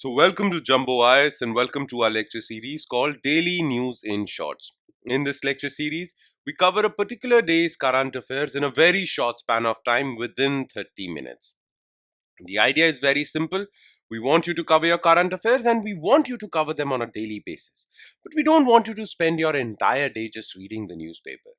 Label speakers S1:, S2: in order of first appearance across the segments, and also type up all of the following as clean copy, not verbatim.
S1: So, welcome to Jumbo IS and welcome to our lecture series called Daily News in Shorts. In this lecture series, we cover a particular day's current affairs in a very short span of time within 30 minutes. The idea is very simple. We want you to cover your current affairs and we want you to cover them on a daily basis. But we don't want you to spend your entire day just reading the newspaper.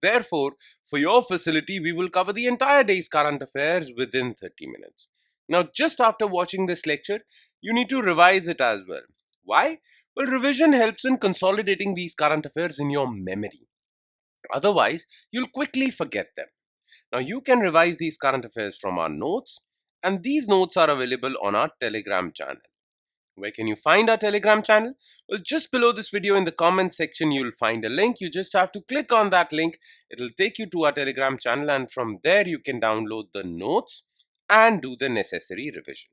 S1: Therefore, for your facility, we will cover the entire day's current affairs within 30 minutes. Now, just after watching this lecture, you need to revise it as well. Why? Well, revision helps in consolidating these current affairs in your memory. Otherwise, you'll quickly forget them. Now, you can revise these current affairs from our notes, and these notes are available on our Telegram channel. Where can you find our Telegram channel? Well, just below this video in the comment section, you'll find a link. You just have to click on that link. It'll take you to our Telegram channel, and from there you can download the notes and do the necessary revision.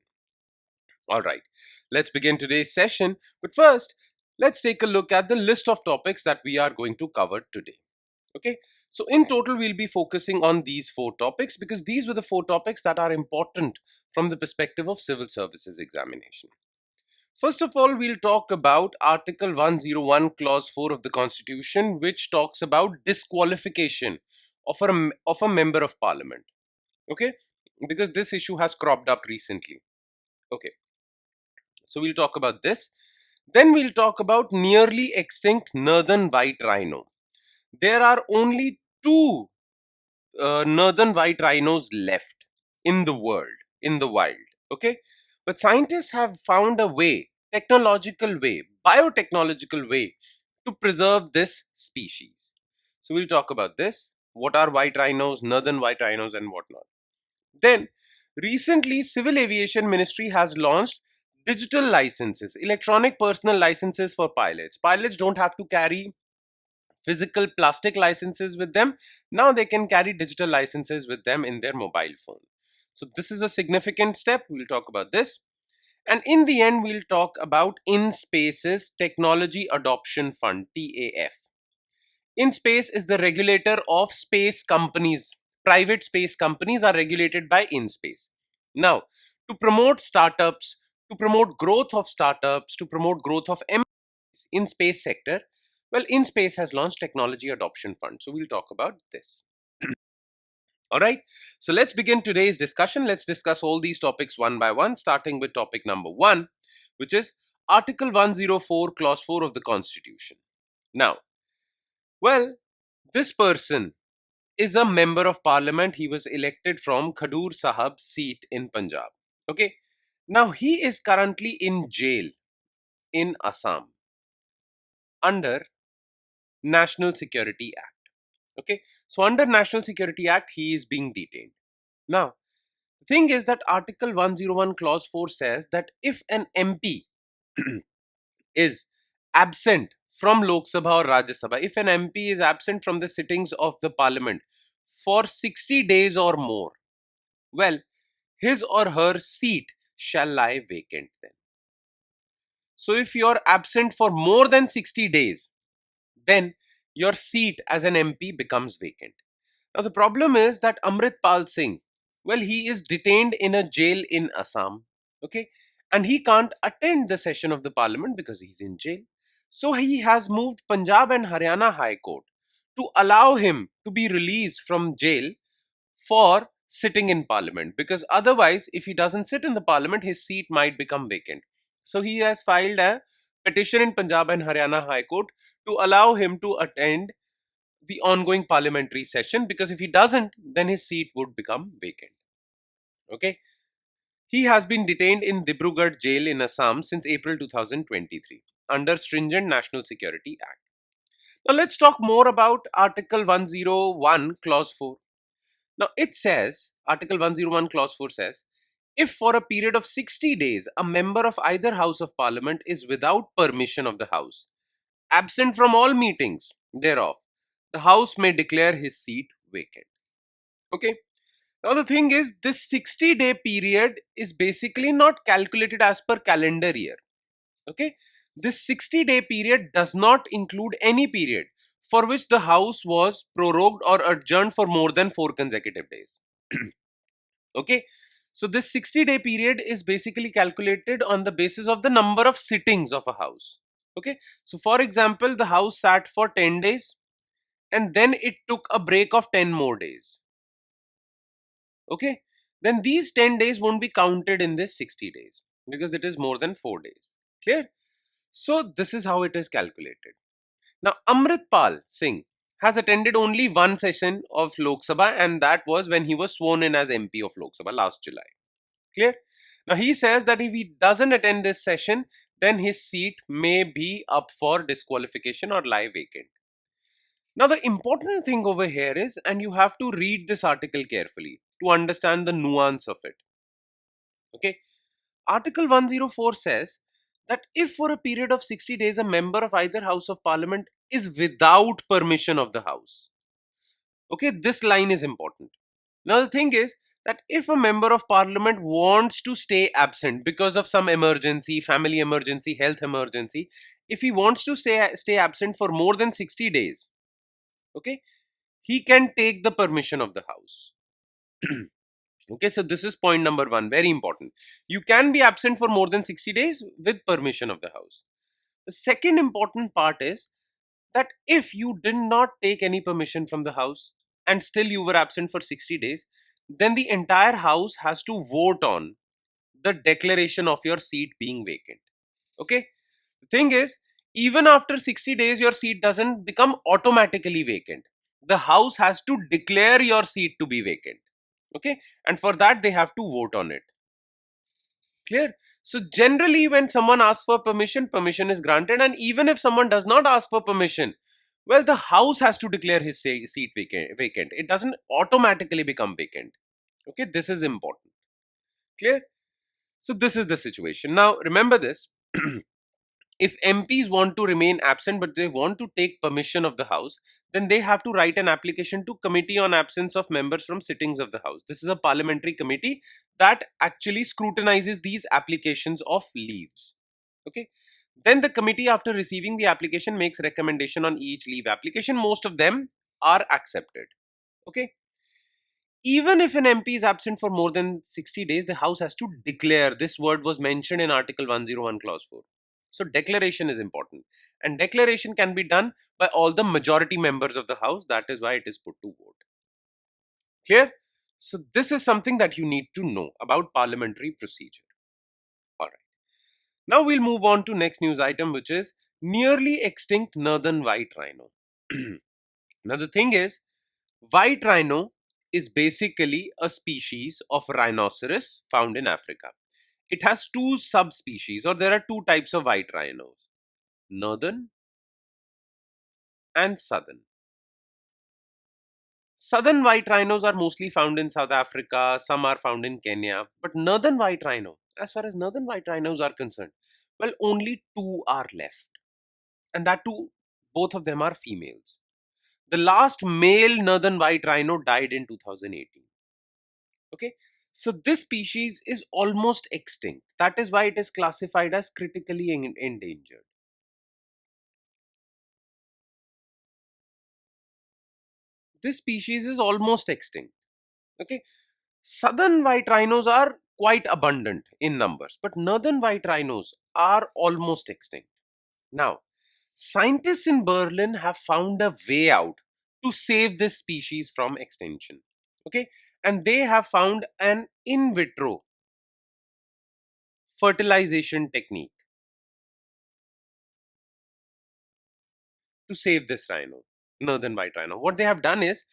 S1: All right, let's begin today's session. But first, let's take a look at the list of topics that we are going to cover today. Okay, so in total, we'll be focusing on these 4 topics because these were the 4 topics that are important from the perspective of civil services examination. First of all, we'll talk about Article 101, Clause 4 of the Constitution, which talks about disqualification of a member of parliament. Okay, because this issue has cropped up recently. Okay, so we'll talk about this. Then we'll talk about nearly extinct northern white rhino. There are only 2 northern white rhinos left in the world, in the wild. Okay, but scientists have found a way, technological way, biotechnological way to preserve this species. So we'll talk about this. What are white rhinos, northern white rhinos, and whatnot. Then, recently, Civil Aviation Ministry has launched digital licenses, electronic personal licenses for pilots. Pilots don't have to carry physical plastic licenses with them. Now they can carry digital licenses with them in their mobile phone. So this is a significant step. We'll talk about this. And in the end, we'll talk about InSpace's Technology Adoption Fund, TAF. InSpace is the regulator of space companies. Private space companies are regulated by InSpace. Now, to promote startups, to promote growth of startups, to promote growth of MNCs in space sector, well, InSpace has launched Technology Adoption Fund. So we'll talk about this. All right. So let's begin today's discussion. Let's discuss all these topics one by one, starting with topic number 1, which is Article 104, Clause 4 of the Constitution. Now, well, this person is a member of parliament. He was elected from Khadur Sahab's seat in Punjab. Okay. Now, he is currently in jail in Assam under National Security Act. Okay, so under National Security Act, he is being detained. Now, the thing is that Article 101 Clause 4 says that if an MP is absent from Lok Sabha or Rajya Sabha, if an MP is absent from the sittings of the parliament for 60 days or more, well, his or her seat shall lie vacant then. So if you are absent for more than 60 days, then your seat as an MP becomes vacant. Now, the problem is that Amrit Pal Singh, well, he is detained in a jail in Assam, okay, and he can't attend the session of the parliament because he's in jail. So he has moved Punjab and Haryana High Court to allow him to be released from jail for sitting in parliament, because otherwise, if he doesn't sit in the parliament, his seat might become vacant. So he has filed a petition in Punjab and Haryana High Court to allow him to attend the ongoing parliamentary session, because if he doesn't, then his seat would become vacant. Okay. He has been detained in Dibrugarh jail in Assam since April 2023 under stringent National Security Act. Now let's talk more about Article 101 Clause 4. Now it says, Article 101 Clause 4 says, if for a period of 60 days a member of either House of Parliament is without permission of the House, absent from all meetings thereof, the House may declare his seat vacant. Okay. Now the thing is, this 60-day period is basically not calculated as per calendar year. Okay. This 60-day period does not include any period for which the House was prorogued or adjourned for more than 4 consecutive days. Okay. So this 60-day period is basically calculated on the basis of the number of sittings of a house. Okay, so for example, the house sat for 10 days and then it took a break of 10 more days. Okay, then these 10 days won't be counted in this 60 days because it is more than 4 days. Clear? So this is how it is calculated. Now Amritpal Singh has attended only one session of Lok Sabha, and that was when he was sworn in as MP of Lok Sabha last July. Clear? Now he says that if he doesn't attend this session, then his seat may be up for disqualification or lie vacant. Now the important thing over here is, and you have to read this article carefully to understand the nuance of it. Okay, Article 104 says that if for a period of 60 days a member of either House of Parliament is without permission of the House. Okay, this line is important. Now the thing is that if a member of Parliament wants to stay absent because of some emergency, family emergency, health emergency, if he wants to stay absent for more than 60 days, okay, he can take the permission of the House. Okay, so this is point number one, very important. You can be absent for more than 60 days with permission of the House. The second important part is that if you did not take any permission from the House and still you were absent for 60 days, then the entire House has to vote on the declaration of your seat being vacant. Okay, the thing is, even after 60 days, your seat doesn't become automatically vacant. The House has to declare your seat to be vacant. Okay, and for that, they have to vote on it. Clear? So generally when someone asks for permission, permission is granted, and even if someone does not ask for permission, well, the House has to declare his seat vacant. It doesn't automatically become vacant. Okay, this is important. Clear? So this is the situation. Now remember this. If MPs want to remain absent but they want to take permission of the House, then they have to write an application to Committee on Absence of Members from Sittings of the House. This is a parliamentary committee that actually scrutinizes these applications of leaves. Okay. Then the committee, after receiving the application, makes recommendation on each leave application. Most of them are accepted. Okay. Even if an MP is absent for more than 60 days, the House has to declare. This word was mentioned in Article 101, Clause 4. So, declaration is important. And declaration can be done by all the majority members of the House. That is why it is put to vote. Clear? So, this is something that you need to know about parliamentary procedure. Alright. Now, we'll move on to next news item, which is nearly extinct northern white rhino. Now, the thing is, white rhino is basically a species of rhinoceros found in Africa. It has two subspecies, or there are two types of white rhinos, northern and southern. Southern white rhinos are mostly found in South Africa, some are found in Kenya, but northern white rhino, as far as northern white rhinos are concerned, well, only two are left, and that too, both of them are females. The last male northern white rhino died in 2018. Okay, so this species is almost extinct. That is why it is classified as critically endangered. This species is almost extinct. Okay, southern white rhinos are quite abundant in numbers, but northern white rhinos are almost extinct. Now, scientists in Berlin have found a way out to save this species from extinction. Okay, and they have found an in vitro fertilization technique to save this rhino, northern white rhino. What they have done is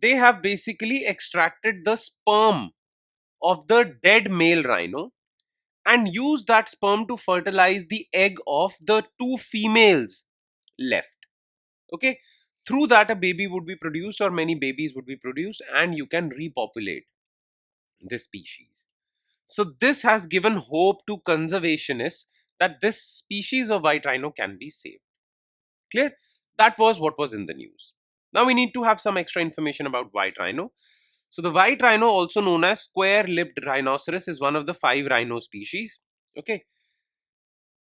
S1: they have basically extracted the sperm of the dead male rhino and used that sperm to fertilize the egg of the two females left. Okay, through that a baby would be produced or many babies would be produced, and you can repopulate this species. So this has given hope to conservationists that this species of white rhino can be saved. Clear? That was what was in the news. Now we need to have some extra information about white rhino. So the white rhino, also known as square-lipped rhinoceros, is one of the 5 rhino species. Okay.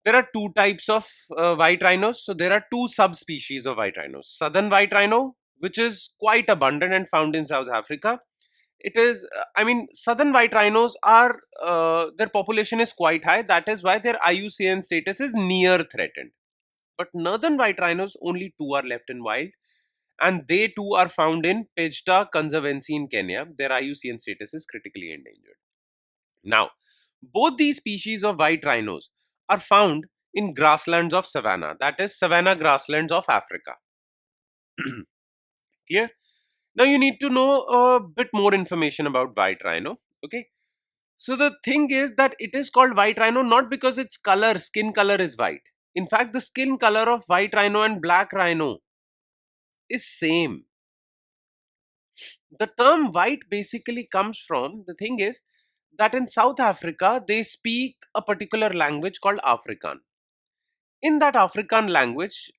S1: There are two types of white rhinos. So there are two subspecies of white rhinos. Southern white rhino, which is quite abundant and found in South Africa, It is, I mean, southern white rhinos are, their population is quite high. That is why their IUCN status is near threatened. But northern white rhinos, only two are left in wild, and they too are found in Pejta Conservancy in Kenya. Their IUCN status is critically endangered. Now, both these species of white rhinos are found in grasslands of savanna, that is, savanna grasslands of Africa. Clear? Now, you need to know a bit more information about white rhino. Okay. So, the thing is that it is called white rhino not because its color, skin color is white. In fact, the skin color of white rhino and black rhino is same. The term white basically comes from, the thing is that in South Africa they speak a particular language called Afrikaan. In that Afrikaan language,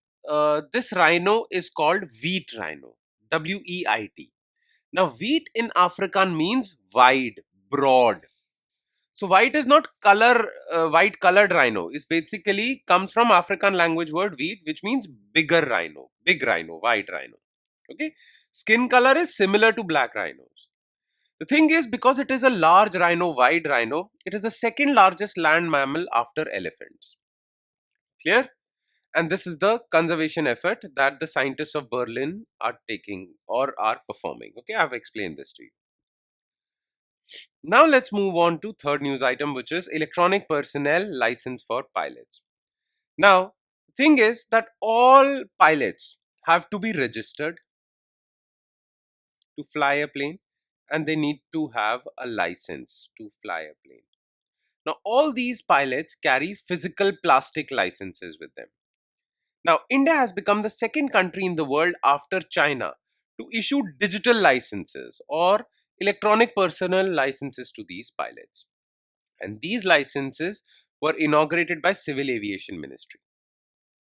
S1: this rhino is called wheat rhino, WEIT. Now wheat in Afrikaan means wide, broad. So white is not color, white colored rhino. It basically comes from African language word wheat, which means bigger rhino, big rhino, white rhino. Okay. Skin color is similar to black rhinos. The thing is, because it is a large rhino, wide rhino, it is the second largest land mammal after elephants. Clear? And this is the conservation effort that the scientists of Berlin are taking or are performing. Okay, I've explained this to you. Now let's move on to third news item, which is electronic personnel license for pilots. Now, the thing is that all pilots have to be registered to fly a plane, and they need to have a license to fly a plane. Now, all these pilots carry physical plastic licenses with them. Now, India has become the second country in the world after China to issue digital licenses or electronic personnel licenses to these pilots. And these licenses were inaugurated by Civil Aviation Ministry.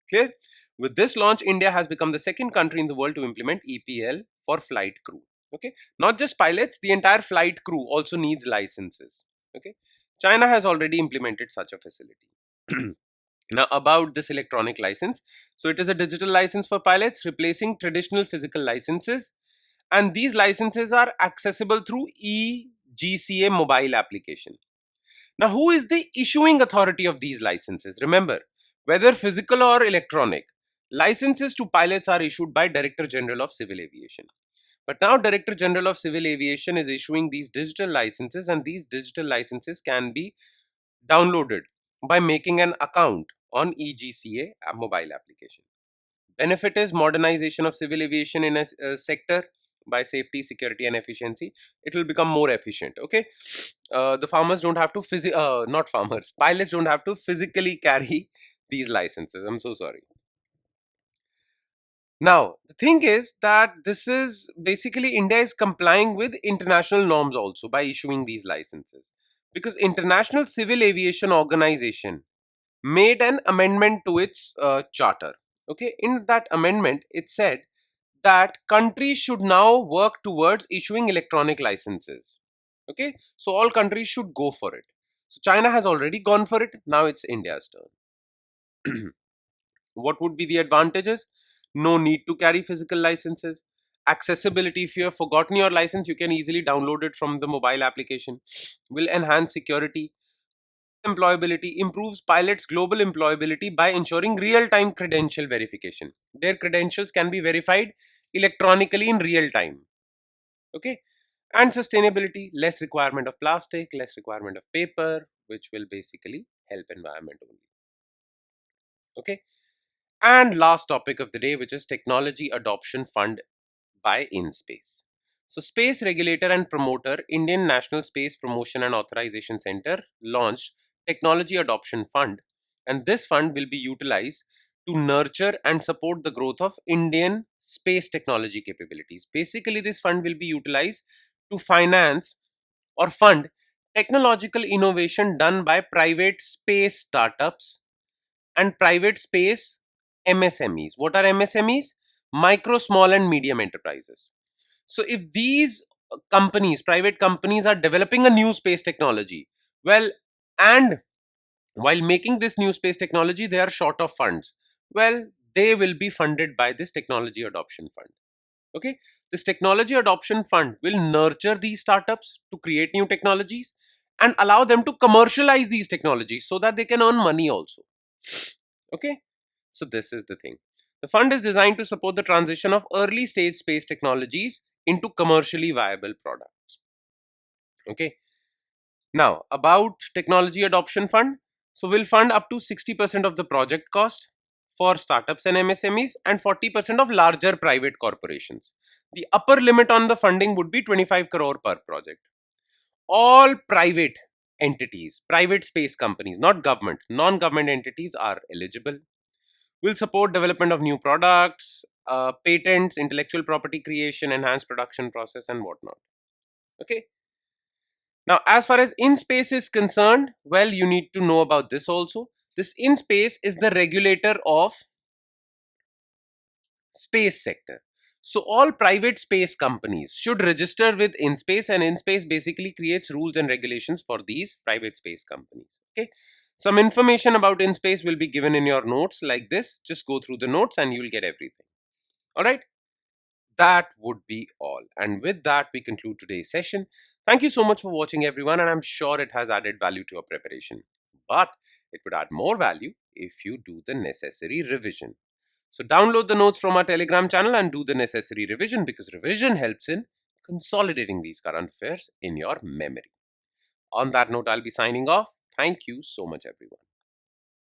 S1: Clear? With this launch, India has become the second country in the world to implement EPL for flight crew. Okay, not just pilots, the entire flight crew also needs licenses. Okay, China has already implemented such a facility. Now, about this electronic license, so it is a digital license for pilots, replacing traditional physical licenses, and these licenses are accessible through eGCA mobile application. Now, who is the issuing authority of these licenses? Remember, whether physical or electronic, licenses to pilots are issued by Director General of Civil Aviation. But now Director General of Civil Aviation is issuing these digital licenses, and these digital licenses can be downloaded by making an account on eGCA mobile application. Benefit is modernization of civil aviation in a sector by safety, security, and efficiency. It will become more efficient. Okay, the farmers don't have to not farmers, pilots don't have to physically carry these licenses. I'm so sorry. Now, the thing is that this is basically India is complying with international norms also by issuing these licenses, because International Civil Aviation Organization made an amendment to its charter. Okay, in that amendment, it said that countries should now work towards issuing electronic licenses. Okay, so all countries should go for it. So China has already gone for it. Now it's India's turn. What would be the advantages? No need to carry physical licenses. Accessibility, if you have forgotten your license, you can easily download it from the mobile application. Will enhance security. Employability, improves pilots' global employability by ensuring real-time credential verification. Their credentials can be verified electronically in real time. Okay. And sustainability, less requirement of plastic, less requirement of paper, which will basically help environment only. Okay. And last topic of the day, which is Technology Adoption Fund by InSpace. So, space regulator and promoter Indian National Space Promotion and Authorization Center launched Technology Adoption Fund, and this fund will be utilized to nurture and support the growth of Indian space technology capabilities. Basically, this fund will be utilized to finance or fund technological innovation done by private space startups and private space MSMEs. What are MSMEs? Micro, small, and medium enterprises. So, if these companies, private companies, are developing a new space technology, well, and while making this new space technology, they are short of funds, well, they will be funded by this Technology Adoption Fund. Okay, this technology adoption fund will nurture these startups to create new technologies and allow them to commercialize these technologies so that they can earn money also. Okay, so this is the thing. The fund is designed to support the transition of early stage space technologies into commercially viable products. Okay, now about technology adoption fund. So we'll fund up to 60% of the project cost for startups and MSMEs and 40% of larger private corporations. The upper limit on the funding would be 25 crore per project. All private entities, private space companies, not government, non-government entities are eligible. Will support development of new products, patents, intellectual property creation, enhanced production process, and whatnot. Okay. Now, as far as in space is concerned, well, you need to know about this also. This in space is the regulator of space sector. So all private space companies should register with InSpace, and InSpace basically creates rules and regulations for these private space companies. Okay. Some information about InSpace will be given in your notes like this. Just go through the notes and you'll get everything. All right. That would be all. And with that, we conclude today's session. Thank you so much for watching, everyone, and I'm sure it has added value to your preparation. But it would add more value if you do the necessary revision. So download the notes from our Telegram channel and do the necessary revision, because revision helps in consolidating these current affairs in your memory. On that note, I'll be signing off. Thank you so much, everyone.